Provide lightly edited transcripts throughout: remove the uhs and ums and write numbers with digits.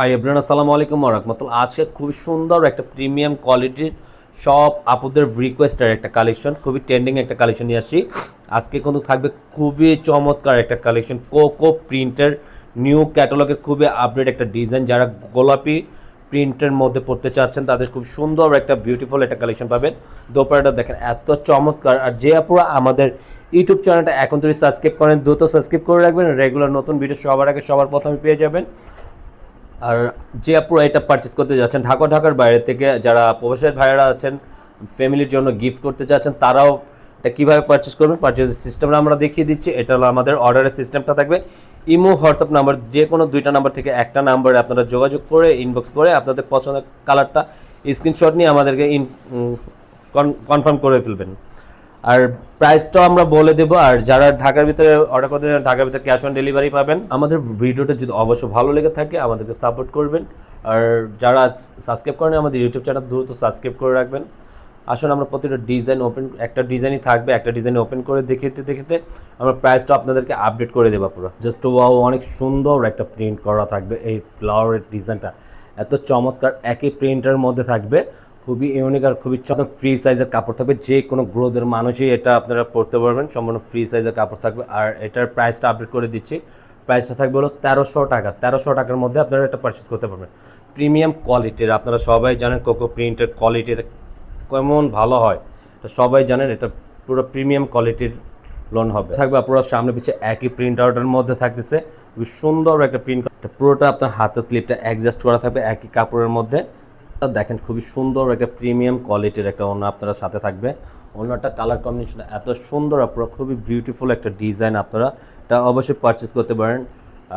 Hi everyone, আসসালামু আলাইকুম ওয়া রাহমাতুল্লাহ। আজকে খুবই সুন্দর একটা প্রিমিয়াম কোয়ালিটির সব আপুদের রিকোয়েস্টের একটা কালেকশন, খুবই ট্রেন্ডিং একটা কালেকশন নিয়ে আসছি। আজকে কিন্তু থাকবে খুবই চমৎকার একটা কালেকশন, কোকো প্রিন্টের নিউ ক্যাটালগের খুবই আপডেট একটা ডিজাইন। যারা গোলাপি প্রিন্টের মধ্যে পড়তে চাচ্ছেন তাদের খুব সুন্দর একটা বিউটিফুল একটা কালেকশন পাবেন। দোপাট্টাটা দেখেন এত চমৎকার। আর যে আপুরা আমাদের ইউটিউব চ্যানেলটা এখন থেকে সাবস্ক্রাইব করেন, দ্রুত সাবস্ক্রাইব করে রাখবেন, রেগুলার নতুন ভিডিও সবার আগে সবার প্রথমে পেয়ে যাবেন। আর যে আপনারা এটা পারচেস করতে যাচ্ছেন ঢাকার বাইরে থেকে, যারা প্রবাসী ভাইয়েরা আছেন ফ্যামিলির জন্য গিফট করতে চাচ্ছেন, তারাও এটা কীভাবে পারচেস করবেন পারচেসের সিস্টেমটা আমরা দেখিয়ে দিচ্ছি। এটা হলো আমাদের অর্ডারের সিস্টেমটা থাকবে। ইমো হোয়াটসঅ্যাপ নাম্বার, যে কোনো দুইটা নাম্বার থেকে একটা নাম্বারে আপনারা যোগাযোগ করে ইনবক্স করে আপনাদের পছন্দের কালারটা স্ক্রিনশট নিয়ে আমাদেরকে কনফার্ম করে ফেলবেন। আর প্রাইসটাও আমরা বলে দেবো। আর যারা ঢাকার ভিতরে অর্ডার করতে চান ঢাকার ভিতরে ক্যাশ অন ডেলিভারি পাবেন। আমাদের ভিডিওটা যদি অবশ্য ভালো লেগে থাকে আমাদেরকে সাপোর্ট করবেন। আর যারা সাবস্ক্রাইব করেন আমাদের ইউটিউব চ্যানেল দ্রুত সাবস্ক্রাইব করে রাখবেন। আসলে আমরা প্রতিটা ডিজাইন ওপেন, একটা ডিজাইনই থাকবে, একটা ডিজাইন ওপেন করে দেখিতে আমরা প্রাইসটা আপনাদেরকে আপডেট করে দেবো পুরো। জাস্ট ওয়াও, অনেক সুন্দর একটা প্রিন্ট করা থাকবে। এই ফ্লাওয়ারের ডিজাইনটা এত চমৎকার, একই প্রিন্টের মধ্যে থাকবে, খুবই ইউনিক আর খুবই ফ্রি সাইজের কাপড় থাকবে। যে কোনো গ্রোথের মানুষই এটা আপনারা পরতে পারবেন, সম্পূর্ণ ফ্রি সাইজের কাপড় থাকবে। আর এটার প্রাইসটা আপডেট করে দিচ্ছি। প্রাইসটা থাকবে হলো 1300 টাকা। 1300 টাকার মধ্যে আপনারা এটা পারচেস করতে পারবেন। প্রিমিয়াম কোয়ালিটির, আপনারা সবাই জানেন কোকো প্রিন্টের কোয়ালিটির কেমন ভালো হয়, এটা সবাই জানেন। এটা পুরো প্রিমিয়াম কোয়ালিটির লোন হবে থাকবে। আপনারা সামনে পিছিয়ে একই প্রিন্ট আউটের মধ্যে থাকতেছে, খুবই সুন্দর একটা প্রিন্ট। পুরোটা আপনার হাতের স্লিপটা অ্যাডজাস্ট করা থাকবে একই কাপড়ের মধ্যে। দেখেন খুবই সুন্দর একটা প্রিমিয়াম কোয়ালিটির একটা ওড়না আপনারা সাথে থাকবে। ওড়নাটা কালার কম্বিনেশন এত সুন্দর, আপনারা খুবই বিউটিফুল একটা ডিজাইন, আপনারা এটা অবশ্যই পারচেস করতে পারেন।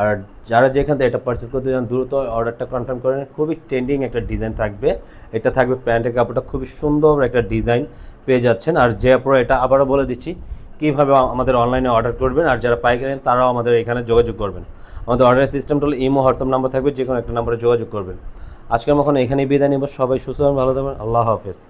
আর যারা যেখান থেকে এটা পারচেস করতে চান দ্রুত অর্ডারটা কনফার্ম করেন। খুবই ট্রেন্ডিং একটা ডিজাইন থাকবে। এটা থাকবে প্যান্টের কাপড়টা, খুবই সুন্দর একটা ডিজাইন পেয়ে যাচ্ছেন। আর যে আপনারা এটা আবারও বলে দিচ্ছি কীভাবে আমাদের অনলাইনে অর্ডার করবেন। আর যারা পাইকারি তারাও আমাদের এখানে যোগাযোগ করবেন। আমাদের অর্ডারের সিস্টেমটা হলো ইমো হোয়াটসঅ্যাপ নাম্বার থাকবে, যে কোনো একটা নাম্বারে যোগাযোগ করবেন। আজকের মতো এখানেই বিদায় নেব। সবাই সুস্থ ভালো থাকবেন। আল্লাহ হাফেজ।